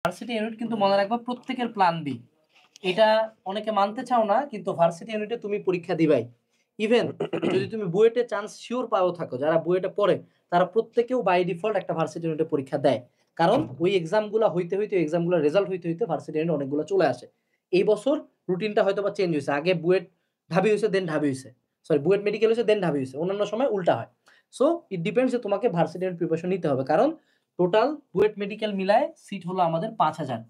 Varsity unit কিন্তু মনে রাখবা প্রত্যেকের প্ল্যান বি। এটা অনেকে মানতে চাও না, কিন্তু ভার্সিটি ইউনিটে তুমি পরীক্ষা দিবাই। ইভেন যদি তুমি বুয়েটে চান্স শিওর পাও থাকো, যারা বুয়েটে পড়ে তারা প্রত্যেকেও বাই ডিফল্ট একটা ভার্সিটি ইউনিটে পরীক্ষা দেয়। কারণ ওই এক্সামগুলো হইতে হইতে এক্সামগুলোর রেজাল্ট হইতে হইতে ভার্সিটি ইউনিট অনেকগুলো চলে আসে। এই বছর রুটিনটা হয়তো বা চেঞ্জ হয়েছে, আগে বুয়েট ঢাবি হয়েছে দেন ঢাবি হয়েছে, সরি বুয়েট মেডিকেল হয়েছে দেন ঢাবি হয়েছে, অন্যান্য সময় উল্টা হয়। সো ইট ডিপেন্ডস যে তোমাকে ভার্সিটি ইউনিট প্রিপারেশন নিতে হবে, কারণ টোটাল বুয়েট মেডিকেল মিলায় সিট হলো আমাদের 5,000,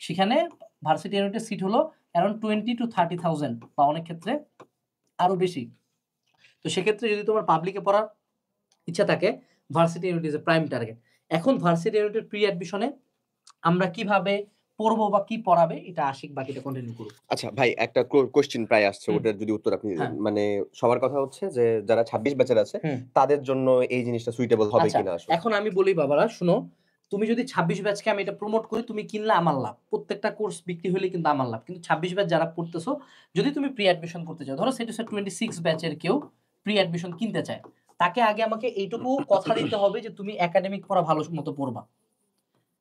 সেখানে ভার্সিটি ইউনিটের সিট হলো অ্যারাউন্ড 20 to 30,000 বা অনেক ক্ষেত্রে আরো বেশি। তো সেক্ষেত্রে যদি তোমার পাবলিকে পড়ার ইচ্ছা থাকে, varsity unit is a prime target. এখন ভার্সিটি ইউনিটের প্রি অ্যাডমিশনে আমরা কিভাবে পড়বো বা কি পড়াবে, এটা আশিক বাকিটা কন্টিনিউ করুক। আচ্ছা ভাই, একটা কোশ্চেন প্রায় আসছে, ওটার যদি উত্তর আপনি মানে সবার কথা হচ্ছে যে যারা 26 ব্যাচের আছে তাদের জন্য এই জিনিসটা সুইটেবল হবে কিনা। এখন আমি বলি বাবারা শুনো, তুমি যদি 26 ব্যাচকে আমি এটা প্রমোট করি, তুমি কিনলে আমার লাভ, প্রত্যেকটা কোর্স বিক্রি হলে কিন্তু আমার লাভ। কিন্তু 26 ব্যাচ যারা পড়তেছো, যদি তুমি প্রি অ্যাডমিশন করতে চাও, ধরো সেটা 26 ব্যাচের কেউ প্রি অ্যাডমিশন কিনতে চায়, তাকে আগে আমাকে এইটুকু কথা দিতে হবে যে তুমি একাডেমিক পড়া ভালো মতো পড়বা।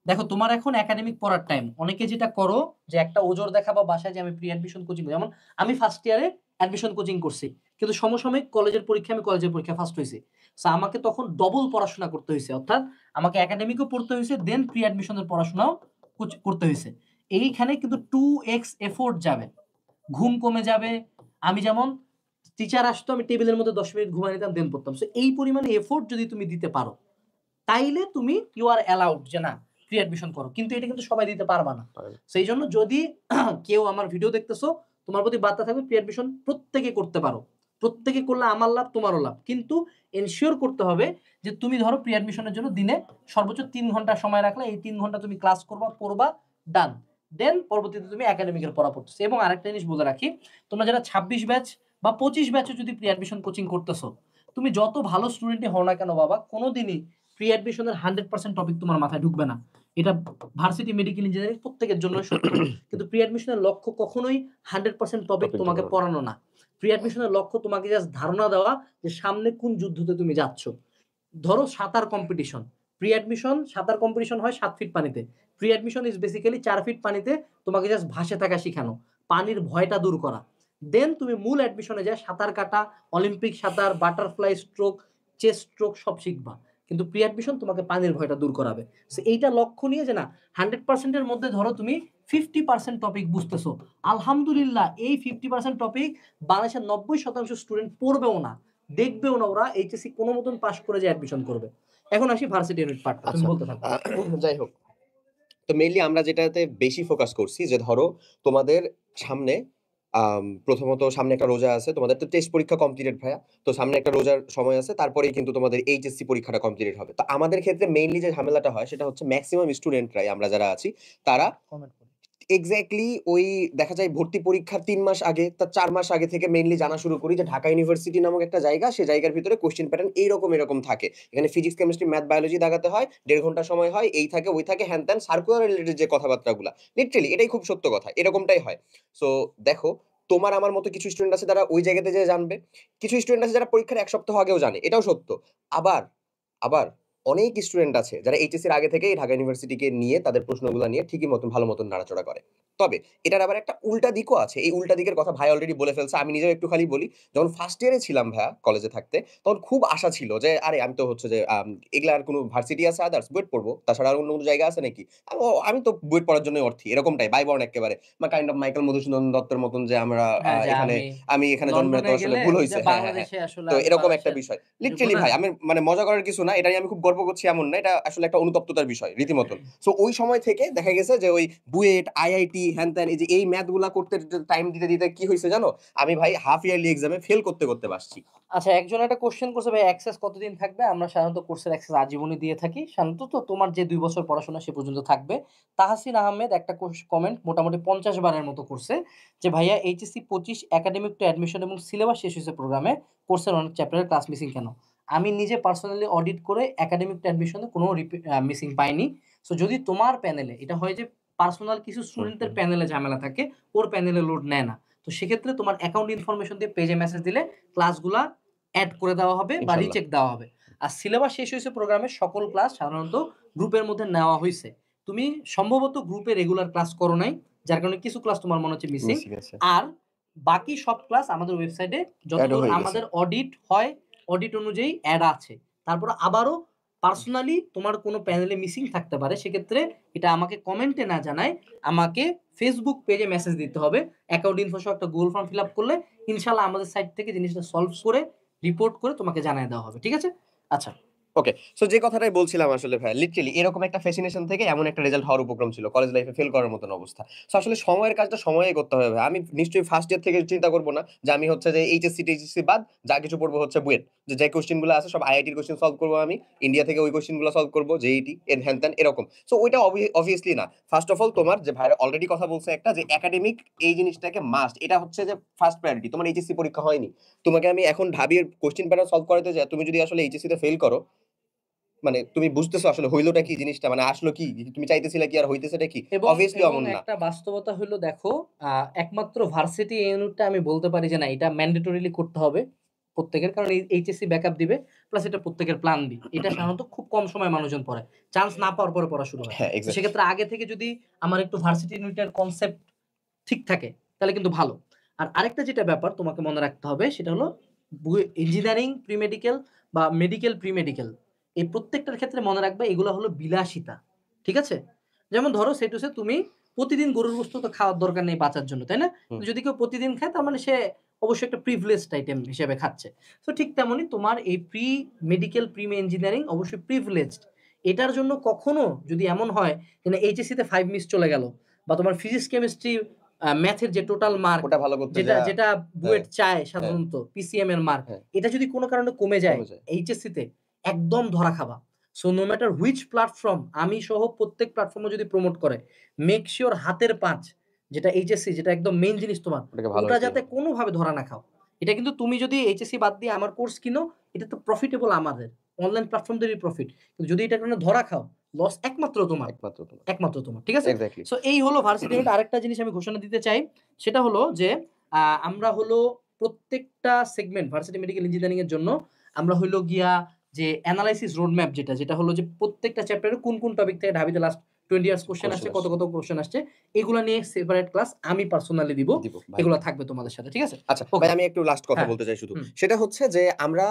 দেখো তোমার এখন একাডেমিক পড়ার টাইম। অনেকে যেটা করো যে একটা ওজোর দেখাবা বাসায় যে আমি প্রি অ্যাডমিশন কোচিং, যেমন আমি ফার্স্ট ইয়ারে অ্যাডমিশন কোচিং করছি, কিন্তু সমসাময়িক কলেজের পরীক্ষা আমি কলেজের পরীক্ষা ফার্স্ট হয়েছি। সো আমাকে তখন ডবল পড়াশোনা করতে হয়েছে, অর্থাৎ আমাকে একাডেমিকও পড়তে হয়েছে দেন প্রি অ্যাডমিশনের পড়াশোনাও করতে হয়েছে। এইখানে কিন্তু 2x এফোর্ট যাবে, ঘুম কমে যাবে। আমি যেমন টিচার আসতো, আমি টেবিলের মধ্যে 10 মিনিট ঘুমাই নিতাম দেন পড়তাম। সো এই পরিমাণে এফোর্ট যদি তুমি দিতে পারো, তাইলে তুমি ইউ আর অ্যালাউড যে না প্রি অ্যাডমিশন করো, কিন্তু এটা কিন্তু সবাই দিতে পারবা না। সেই জন্য যদি কেউ আমার ভিডিও দেখতেছো, তোমার প্রতি বার্তা থাকবে প্রি অ্যাডমিশন প্রত্যেকে করতে পারো, প্রত্যেকে করলে আমার লাভ তোমারও লাভ, কিন্তু এনশিওর করতে হবে যে তুমি ধরো প্রি অ্যাডমিশনের জন্য দিনে সর্বোচ্চ 3 ঘন্টা সময় রাখলে, এই 3 ঘন্টা তুমি ক্লাস করবা, পড়বা, ডান। দেন পরবর্তীতে তুমি একাডেমিকের পড়া পড়তেছো। এবং আরেকটা জিনিস বলে রাখি, তোমরা যারা 26 ব্যাচ বা 25 ব্যাচে যদি প্রি অ্যাডমিশন কোচিং করতেছো, তুমি যত ভালো স্টুডেন্টই হও না কেন বাবা, কোনোদিনই প্রি অ্যাডমিশনের 100% টপিক তোমার মাথায় ঢুকবে না। এটা ভার্সিটি মেডিকেল ইঞ্জিনিয়ারিং প্রত্যেকের জন্য সত্য। কিন্তু প্রি অ্যাডমিশনের লক্ষ্য কখনোই 100% টপিক তোমাকে পড়ানো না। প্রি অ্যাডমিশনের লক্ষ্য তোমাকে জাস্ট ধারণা দেওয়া যে সামনে কোন যুদ্ধতে তুমি যাচ্ছ। ধরো সাঁতার কম্পিটিশন, প্রি অ্যাডমিশন সাঁতার কম্পিটিশন হয় 7 ফিট পানিতে, pre admission is basically 4 feet পানিতে তোমাকে জাস্ট ভাসে থাকা শেখানো, পানির ভয়টা দূর করা। দেন তুমি মূল অ্যাডমিশনে যায় সাঁতার কাটা, অলিম্পিক সাঁতার, বাটারফ্লাই স্ট্রোক, চেস্ট স্ট্রোক সব শিখবা। কিন্তু প্রি অ্যাডমিশন তোমাকে পানির ভয়টা দূর করাবে। সো এইটা লক্ষ্য নিয়ে যে না 100% এর মধ্যে ধরো তুমি 50% টপিক বুঝতেছো, আলহামদুলিল্লাহ এই 50% টপিক বাংলাদেশের 90% স্টুডেন্ট পড়বেও না, দেখবেও না, ওরা এইচএসসি কোনো মতন পাস করে যে অ্যাডমিশন করবে। এখন আসি ভার্সিটি ইউনিট পার্ট, তুমি বলতে থাকো। যাই হোক, তো মেইনলি আমরা যেটাতে বেশি ফোকাস করছি যে ধরো তোমাদের সামনে প্রথমত সামনে একটা রোজা আছে, তোমাদের তো টেস্ট পরীক্ষা কমপ্লিটেড ভাইয়া, তো সামনে একটা রোজার সময় আছে, তারপরেই কিন্তু তোমাদের এইচএসসি পরীক্ষাটা কমপ্লিট হবে। তো আমাদের ক্ষেত্রে মেইনলি যে ঝামেলাটা হয় সেটা হচ্ছে ম্যাক্সিমাম স্টুডেন্টরাই আমরা যারা আছি তারা এক্স্যাক্টলি ওই দেখা যায় ভর্তি পরীক্ষার 3 মাস আগে, তার 4 মাস আগে থেকে মেইনলি জানা শুরু করি যে ঢাকা ইউনিভার্সিটি নামক একটা জায়গা, সেই জায়গার ভিতরে কোশ্চেন প্যাটার্ন এরকম থাকে। এখানে ফিজিক্স, কেমিস্ট্রি, ম্যাথ, বায়োলজি দাগাতে হয়, 1.5 ঘন্টা সময় হয়, এই থাকে ওই থাকে, হ্যান ত্যান সার্কুলার রিলেটেড যে কথাবার্তাগুলা, লিটারেলি এটাই খুব সত্য কথা, এরকমটাই হয়। সো দেখো, তোমার আমার মতো কিছু স্টুডেন্ট আছে যারা ওই জায়গাতে যেয়ে জানবে, কিছু স্টুডেন্ট আছে যারা পরীক্ষার 1 সপ্তাহ আগেও জানে, এটাও সত্য। আবার আবার অনেক স্টুডেন্ট আছে যারা এইচএসসির আগে থেকেই ঢাকা ইউনিভার্সিটিকে নিয়ে তাদের প্রশ্নগুলো নিয়ে ঠিকই মতন ভালো মতন নাড়াচড়া করে। তবে এটার আবার একটা উল্টা দিকও আছে। এই উল্টা দিকের কথা ভাই অলরেডি বলে ফেলছে, আমি নিজেও একটু খালি বলি। যখন ফার্স্ট ইয়ারে ছিলাম ভাইয়া কলেজে থাকতে, তখন খুব আশা ছিল যে আরে আমি তো হচ্ছে যে এগুলার কোনো ভার্সিটি আছে আদার্স, বুয়েট পড়বো, তাছাড়া আর অন্য কোনো জায়গা আছে নাকি? আমি তো বুয়েট পড়ার জন্যই অর্থী, এরকমটাই বাই বর্ন একেবারে, বা কাইন্ড অফ মাইকেল মধুসূদন দত্তের মতন যে আমরা এখানে আমি এখানে জন্মে তো আসলে ভুল হয়েছে। তো এরকম একটা বিষয় লিটারেলি ভাই, আমি মানে মজা করার কিছু না, এটা আমি খুব গর্ব করছি এমন না, এটা আসলে একটা অনুতপ্ততার বিষয় রীতিমতন। সো ওই সময় থেকে দেখা গেছে যে ওই বুয়েট, আইআইটি, হ্যান ত্যান, এই যে এই ম্যাথ গুলা করতে টাইম দিতে দিতে কি হয়েছে জানো, আমি ভাই হাফ ইয়ারলি এক্সামে ফেল করতে বাসছি। আচ্ছা, একজন একটা কোশ্চেন করছে ভাই অ্যাক্সেস কতদিন থাকবে? আমরা সাধারণত কোর্সের অ্যাক্সেস আজীবনই দিয়ে থাকি। সাধারণত তো তোমার যে 2 বছর পড়াশোনা সে পর্যন্ত থাকবে। তাহসিন আহমেদ একটা কমেন্ট মোটামুটি 50 বারের মতো করছে যে ভাইয়া এইচএসসি 25 একাডেমিক টু অ্যাডমিশন এবং সিলেবাস শেষ হয়েছে প্রোগ্রামে, কোর্সের অনেক চ্যাপ্টারের ক্লাস মিসিং কেন? আমি নিজে পার্সোনালি অডিট করে একাডেমিক টু অ্যাডমিশনে কোনো মিসিং পাইনি। সো যদি তোমার প্যানেলে এটা হয় যে পার্সোনাল কিছু স্টুডেন্টের প্যানেলে ঝামেলা থাকে, ওর প্যানেলে লোড নেয় না, তো সেক্ষেত্রে তোমার অ্যাকাউন্ট ইনফরমেশন দিয়ে পেজে মেসেজ দিলে ক্লাসগুলা অ্যাড করে দেওয়া হবে বা রিচেক দেওয়া হবে। আর সিলেবাস শেষ হয়েছে প্রোগ্রামের সকল ক্লাস সাধারণত গ্রুপের মধ্যে নেওয়া হয়েছে। তুমি সম্ভবত গ্রুপে রেগুলার ক্লাস করো নাই, যার কারণে কিছু ক্লাস তোমার মনে হচ্ছে মিসিং। মিসিং আছে। আর বাকি সব ক্লাস আমাদের ওয়েবসাইটে এড যতদূর হয়ে গেছে। আমাদের অডিট হয়, অডিট অনুযায়ী অ্যাড আছে। তারপর আবারও পার্সোনালি তোমার কোনো প্যানেলে মিসিং থাকতে পারে, সেক্ষেত্রে এটা আমাকে কমেন্টে না জানায় আমাকে ফেসবুক পেজে মেসেজ দিতে হবে। অ্যাকাউন্ট ইনফো সহ একটা গুগল ফর্ম ফিল আপ করলে ইনশাল্লাহ আমাদের সাইট থেকে জিনিসটা সলভ করে রিপোর্ট করে তোমাকে জানিয়ে দেওয়া হবে। ঠিক আছে? আচ্ছা, ওকে। সো যে কথাটাই বলছিলাম আসলে ভাই, লিটারালি এরকম একটা ফ্যাসিনেশন থেকে এমন একটা রেজাল্ট হওয়ার উপক্রম ছিল, কলেজ লাইফে ফেল করার মতন অবস্থা। সো আসলে সময়ের কাজটা সময়ে করতে হবে ভাই। আমি নিশ্চয়ই ফার্স্ট ইয়ার থেকে চিন্তা করব না যে আমি হচ্ছে যে এইচএসসি টেইচএসসি বাদ যা কিছু পড়বো হচ্ছে বুয়েট, যে কোশ্চেন গুলো আছে সব আইআইটির কোশ্চেন সলভ করবো, আমি ইন্ডিয়া থেকে ওই কোশ্চেন গুলো সলভ করবো, জেইটি এর হ্যান ত্যান এরকম। সো ওইটা অবভিয়াসলি না। ফার্স্ট অফ অল তোমার যে ভাইরা অলরেডি কথা বলছে একটা, যে একাডেমিক এই জিনিসটাকে মাস্ট, এটা হচ্ছে যে ফার্স্ট প্রায়োরিটি। তোমার এইচএসসি পরীক্ষা হয়নি, তোমাকে আমি এখন ঢাবির কোশ্চেন প্যাটার্ন সলভ করাতে যাই, তুমি যদি আসলে এইচএসসি তে ফেল করো, মানে তুমি বুঝতেছো আসলে হইলোটা কি জিনিসটা, মানে আসলো কি, তুমি চাইতেছিলে কি আর হইতেছেটা কি? এবং অবভিয়াসলি এবং অমন না। একটা বাস্তবতা হলো দেখো, একমাত্র ভার্সিটি ইউনিটটা আমি বলতে পারি যে না, এটা ম্যান্ডেটরিলি করতে হবে প্রত্যেকের, কারণ এইচএসসি ব্যাকআপ দিবে, প্লাস এটা প্রত্যেকের প্ল্যান বি। এটা সাধারণত খুব কম সময় মানুষজন পড়ে, চান্স না পাওয়ার পরে পড়া শুরু হয়। হ্যাঁ, তো এক্সাক্টলি। সেক্ষেত্রে আগে থেকে যদি আমার একটু ভার্সিটি ইউনিটের কনসেপ্ট ঠিক থাকে তাহলে কিন্তু ভালো। আর আরেকটা যেটা ব্যাপার তোমাকে মনে রাখতে হবে সেটা হলো ইঞ্জিনিয়ারিং প্রি মেডিকেল বা মেডিকেল প্রি মেডিকেল, এই প্রত্যেকটার ক্ষেত্রে মনে রাখবে এগুলো হলো বিলাসিতা। ঠিক আছে? যেমন ধরো সেটুসে তুমি প্রতিদিন গরুর গোশত তো খাওয়ার দরকার নেই বাঁচার জন্য, তাই না? হুম। যদি কেউ প্রতিদিন খায় তার মানে সে অবশ্যই একটা প্রিভিলেজড আইটেম হিসেবে খাচ্ছে। তো ঠিক তেমনই তোমার এই প্রি মেডিকেল প্রি ইঞ্জিনিয়ারিং অবশ্যই প্রিভিলেজড। এটার জন্য কখনো যদি এমন হয় যে না এইচএসসি তে 5 মিস চলে গেল, বা তোমার ফিজিক্স কেমিস্ট্রি ম্যাথের যে টোটাল মার্ক ওটা ভালো করতে যেটা যা। যেটা হ্যাঁ, বুয়েট চায় হ্যাঁ, সাধারণত পিসিএম এর মার্ক, হ্যাঁ, এটা যদি কোনো কারণে কমে যায় কমে যায়। এইচএসসি তে, একদম ধরা খাবা। So no matter which platform, আমি সহ প্রত্যেক প্ল্যাটফর্মে যদি প্রমোট করে, মেক সিওর হাতের পাঁচ যেটা এইচএসসি, যেটা একদম মেইন জিনিস তোমার, ওটাকে ভালো ওটা হইতে যাতে হবে। কোনোভাবে ধরা না খাও। এটা কিন্তু তুমি যদি এইচএসসি বাদ দিয়ে আমার কোর্স কিনো, এটা তো প্রফিটেবল আমাদের, অনলাইন প্ল্যাটফর্মদেরই প্রফিট। কিন্তু যদি এটা কারণে ধরা খাও, লস একমাত্র তোমার, একমাত্র তোমার। একমাত্র তোমার। ঠিক আছে? এক্সাক্টলি। সো এই হলো ভার্সিটি ইউনিট। আরেকটা জিনিস আমি ঘোষণা দিতে চাই, সেটা হলো যে আমরা হলো প্রত্যেকটা সেগমেন্ট ভার্সিটি মেডিকেল ইঞ্জিনিয়ারিং এর জন্য আমরা হইলো গিয়া যে এনালাইসিস রোড ম্যাপ, যেটা হলো যে প্রত্যেকটা চ্যাপ্টারে কোন কোন টপিক থেকে ঢাবিতে লাস্ট 20 ইয়ার্স কোশ্চেন আসছে, কত কোশ্চেন আসছে, এগুলা নিয়ে সেপারেট ক্লাস আমি পার্সোনালি দিব। দিব ভাই। এগুলা থাকবে তোমাদের সাথে। ঠিক আছে? আচ্ছা ওকে। ভাই, আমি একটু লাস্ট কথা হ্যাঁ। বলতে চাই শুধু। হুম। সেটা হচ্ছে যে আমরা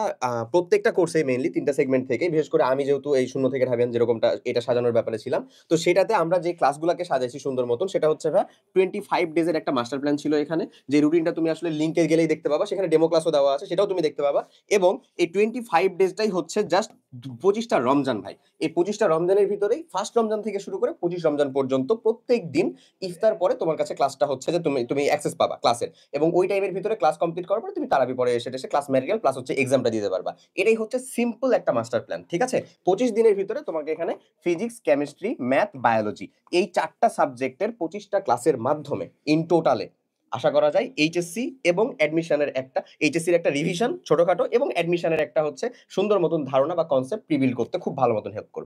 প্রত্যেকটা কোর্সে মেইনলি ৩ টা সেগমেন্ট থেকে, বিশেষ করে আমি যেহেতু এই শূন্য থেকে ঢাবিয়ান যেরকমটা এটা সাজানোর ব্যাপারে ছিলাম। তো সেটাতে আমরা যে ক্লাসগুলাকে সাজাইছি সুন্দর মতন, সেটা হচ্ছে ভাই 25 ডেজ এর একটা মাস্টার প্ল্যান ছিল এখানে। যে রুটিনটা তুমি আসলে লিংকে গেলেই দেখতে পাবা। সেখানে ডেমো ক্লাসও দেওয়া আছে, সেটাও তুমি দেখতে পাবা। এবং এই 25 ডেজটাই হচ্ছে জাস্ট 25 টা রমজান ভাই। এই 25 টা রমজানের ভিতরেই ফার্স্ট রমজান থেকে শুরু করে 25 রমজান পর্যন্ত প্রত্যেকদিন ইফতার পরে তোমার কাছে ক্লাসটা হচ্ছে যে তুমি অ্যাক্সেস পাবা ক্লাসের। এবং ওই টাইমের ভিতরে ক্লাস কমপ্লিট করার পরে তুমি তারাবি পরে এসে ক্লাস ম্যাটেরিয়াল প্লাস হচ্ছে এক্সামটা দিতে পারবা। এটাই হচ্ছে সিম্পল একটা মাস্টার প্ল্যান। ঠিক আছে? 25 দিনের ভিতরে তোমাকে এখানে ফিজিক্স, কেমিস্ট্রি, ম্যাথ, বায়োলজি এই 4 টা সাবজেক্টের 25 টা ক্লাসের মাধ্যমে ইন টোটালে আশা করা যায় এইচএসসি এবং অ্যাডমিশনের একটা, এইচএসসির একটা রিভিশন ছোটখাটো এবং অ্যাডমিশনের একটা হচ্ছে সুন্দর মতন ধারণা বা কনসেপ্ট প্রিবিল্ড করতে খুব ভালো মতন হেল্প করবে।